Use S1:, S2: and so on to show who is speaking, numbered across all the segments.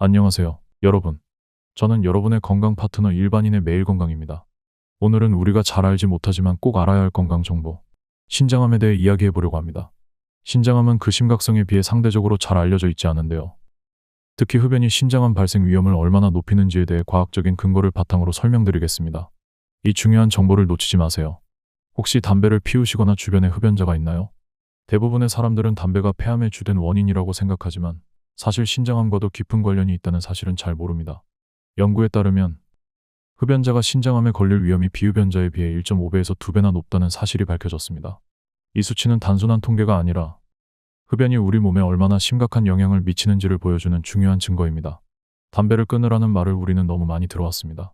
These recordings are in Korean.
S1: 안녕하세요, 여러분. 저는 여러분의 건강 파트너 일반인의 매일 건강입니다. 오늘은 우리가 잘 알지 못하지만 꼭 알아야 할 건강 정보, 신장암에 대해 이야기해 보려고 합니다. 신장암은 그 심각성에 비해 상대적으로 잘 알려져 있지 않은데요. 특히 흡연이 신장암 발생 위험을 얼마나 높이는지에 대해 과학적인 근거를 바탕으로 설명드리겠습니다. 이 중요한 정보를 놓치지 마세요. 혹시 담배를 피우시거나 주변에 흡연자가 있나요? 대부분의 사람들은 담배가 폐암의 주된 원인이라고 생각하지만 사실 신장암과도 깊은 관련이 있다는 사실은 잘 모릅니다. 연구에 따르면 흡연자가 신장암에 걸릴 위험이 비흡연자에 비해 1.5배에서 2배나 높다는 사실이 밝혀졌습니다. 이 수치는 단순한 통계가 아니라 흡연이 우리 몸에 얼마나 심각한 영향을 미치는지를 보여주는 중요한 증거입니다. 담배를 끊으라는 말을 우리는 너무 많이 들어왔습니다.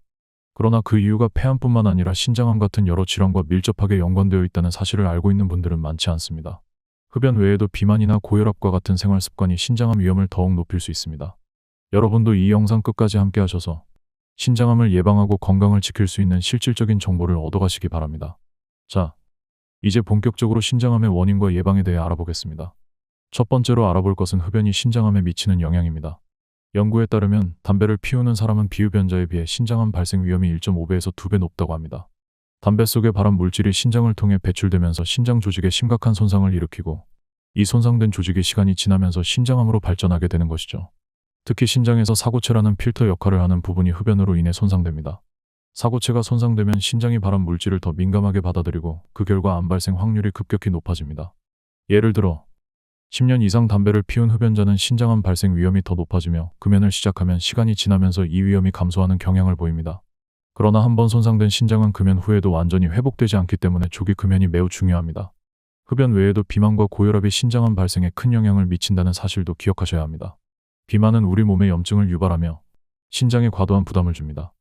S1: 그러나 그 이유가 폐암뿐만 아니라 신장암 같은 여러 질환과 밀접하게 연관되어 있다는 사실을 알고 있는 분들은 많지 않습니다. 흡연 외에도 비만이나 고혈압과 같은 생활 습관이 신장암 위험을 더욱 높일 수 있습니다. 여러분도 이 영상 끝까지 함께 하셔서 신장암을 예방하고 건강을 지킬 수 있는 실질적인 정보를 얻어가시기 바랍니다. 자, 이제 본격적으로 신장암의 원인과 예방에 대해 알아보겠습니다. 첫 번째로 알아볼 것은 흡연이 신장암에 미치는 영향입니다. 연구에 따르면 담배를 피우는 사람은 비흡연자에 비해 신장암 발생 위험이 1.5배에서 2배 높다고 합니다. 담배 속의 발암 물질이 신장을 통해 배출되면서 신장 조직에 심각한 손상을 일으키고 이 손상된 조직이 시간이 지나면서 신장암으로 발전하게 되는 것이죠. 특히 신장에서 사고체라는 필터 역할을 하는 부분이 흡연으로 인해 손상됩니다. 사고체가 손상되면 신장이 발암 물질을 더 민감하게 받아들이고 그 결과 암 발생 확률이 급격히 높아집니다. 예를 들어 10년 이상 담배를 피운 흡연자는 신장암 발생 위험이 더 높아지며 금연을 시작하면 시간이 지나면서 이 위험이 감소하는 경향을 보입니다. 그러나 한번 손상된 신장은 금연 후에도 완전히 회복되지 않기 때문에 조기 금연이 매우 중요합니다. 흡연 외에도 비만과 고혈압이 신장암 발생에 큰 영향을 미친다는 사실도 기억하셔야 합니다. 비만은 우리 몸에 염증을 유발하며 신장에 과도한 부담을 줍니다.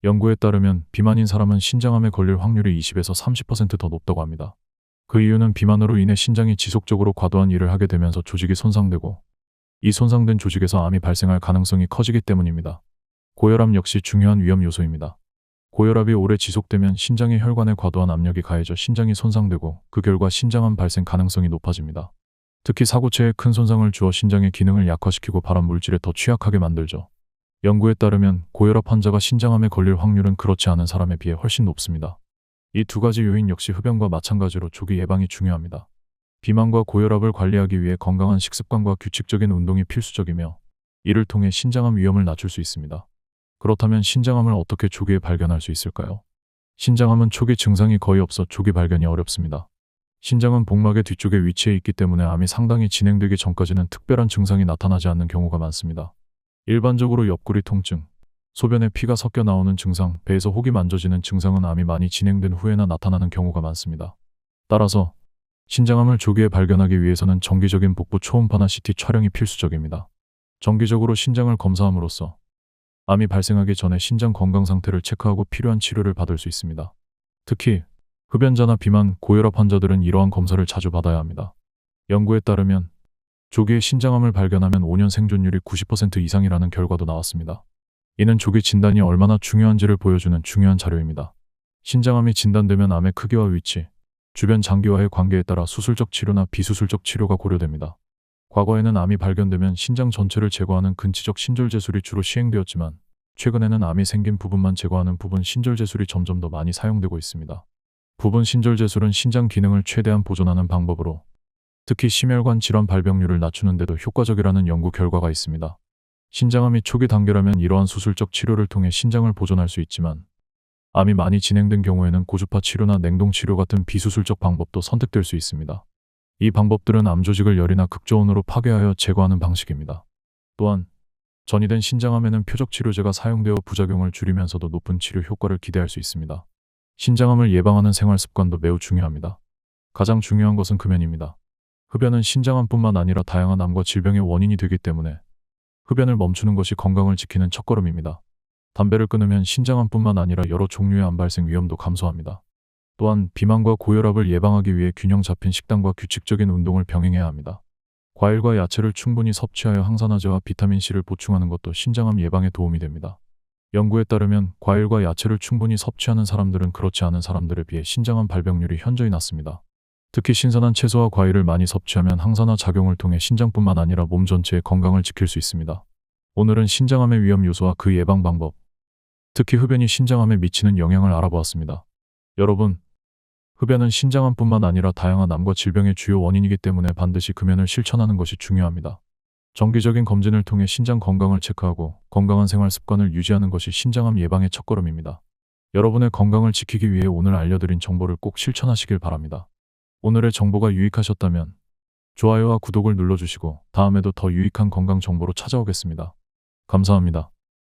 S1: 연구에 따르면 비만인 사람은 신장암에 걸릴 확률이 20에서 30% 더 높다고 합니다. 그 이유는 비만으로 인해 신장이 지속적으로 과도한 일을 하게 되면서 조직이 손상되고 이 손상된 조직에서 암이 발생할 가능성이 커지기 때문입니다. 고혈압 역시 중요한 위험 요소입니다. 고혈압이 오래 지속되면 신장의 혈관에 과도한 압력이 가해져 신장이 손상되고 그 결과 신장암 발생 가능성이 높아집니다. 특히 사고체에 큰 손상을 주어 신장의 기능을 약화시키고 발암 물질에 더 취약하게 만들죠. 연구에 따르면 고혈압 환자가 신장암에 걸릴 확률은 그렇지 않은 사람에 비해 훨씬 높습니다. 이 두 가지 요인 역시 흡연과 마찬가지로 조기 예방이 중요합니다. 비만과 고혈압을 관리하기 위해 건강한 식습관과 규칙적인 운동이 필수적이며 이를 통해 신장암 위험을 낮출 수 있습니다. 그렇다면 신장암을 어떻게 조기에 발견할 수 있을까요? 신장암은 초기 증상이 거의 없어 조기 발견이 어렵습니다. 신장은 복막의 뒤쪽에 위치해 있기 때문에 암이 상당히 진행되기 전까지는 특별한 증상이 나타나지 않는 경우가 많습니다. 일반적으로 옆구리 통증, 소변에 피가 섞여 나오는 증상, 배에서 혹이 만져지는 증상은 암이 많이 진행된 후에나 나타나는 경우가 많습니다. 따라서 신장암을 조기에 발견하기 위해서는 정기적인 복부 초음파나 CT 촬영이 필수적입니다. 정기적으로 신장을 검사함으로써 암이 발생하기 전에 신장 건강 상태를 체크하고 필요한 치료를 받을 수 있습니다. 특히 흡연자나 비만, 고혈압 환자들은 이러한 검사를 자주 받아야 합니다. 연구에 따르면 조기에 신장암을 발견하면 5년 생존율이 90% 이상이라는 결과도 나왔습니다. 이는 조기 진단이 얼마나 중요한지를 보여주는 중요한 자료입니다. 신장암이 진단되면 암의 크기와 위치, 주변 장기와의 관계에 따라 수술적 치료나 비수술적 치료가 고려됩니다. 과거에는 암이 발견되면 신장 전체를 제거하는 근치적 신절제술이 주로 시행되었지만 최근에는 암이 생긴 부분만 제거하는 부분 신절제술이 점점 더 많이 사용되고 있습니다. 부분 신절제술은 신장 기능을 최대한 보존하는 방법으로 특히 심혈관 질환 발병률을 낮추는 데도 효과적이라는 연구 결과가 있습니다. 신장암이 초기 단계라면 이러한 수술적 치료를 통해 신장을 보존할 수 있지만 암이 많이 진행된 경우에는 고주파 치료나 냉동 치료 같은 비수술적 방법도 선택될 수 있습니다. 이 방법들은 암 조직을 열이나 극저온으로 파괴하여 제거하는 방식입니다. 또한 전이된 신장암에는 표적 치료제가 사용되어 부작용을 줄이면서도 높은 치료 효과를 기대할 수 있습니다. 신장암을 예방하는 생활 습관도 매우 중요합니다. 가장 중요한 것은 금연입니다. 흡연은 신장암뿐만 아니라 다양한 암과 질병의 원인이 되기 때문에 흡연을 멈추는 것이 건강을 지키는 첫걸음입니다. 담배를 끊으면 신장암뿐만 아니라 여러 종류의 암 발생 위험도 감소합니다. 또한 비만과 고혈압을 예방하기 위해 균형 잡힌 식단과 규칙적인 운동을 병행해야 합니다. 과일과 야채를 충분히 섭취하여 항산화제와 비타민C를 보충하는 것도 신장암 예방에 도움이 됩니다. 연구에 따르면 과일과 야채를 충분히 섭취하는 사람들은 그렇지 않은 사람들에 비해 신장암 발병률이 현저히 낮습니다. 특히 신선한 채소와 과일을 많이 섭취하면 항산화 작용을 통해 신장뿐만 아니라 몸 전체의 건강을 지킬 수 있습니다. 오늘은 신장암의 위험 요소와 그 예방 방법, 특히 흡연이 신장암에 미치는 영향을 알아보았습니다. 여러분, 흡연은 신장암뿐만 아니라 다양한 암과 질병의 주요 원인이기 때문에 반드시 금연을 실천하는 것이 중요합니다. 정기적인 검진을 통해 신장 건강을 체크하고 건강한 생활 습관을 유지하는 것이 신장암 예방의 첫걸음입니다. 여러분의 건강을 지키기 위해 오늘 알려드린 정보를 꼭 실천하시길 바랍니다. 오늘의 정보가 유익하셨다면 좋아요와 구독을 눌러주시고 다음에도 더 유익한 건강 정보로 찾아오겠습니다. 감사합니다.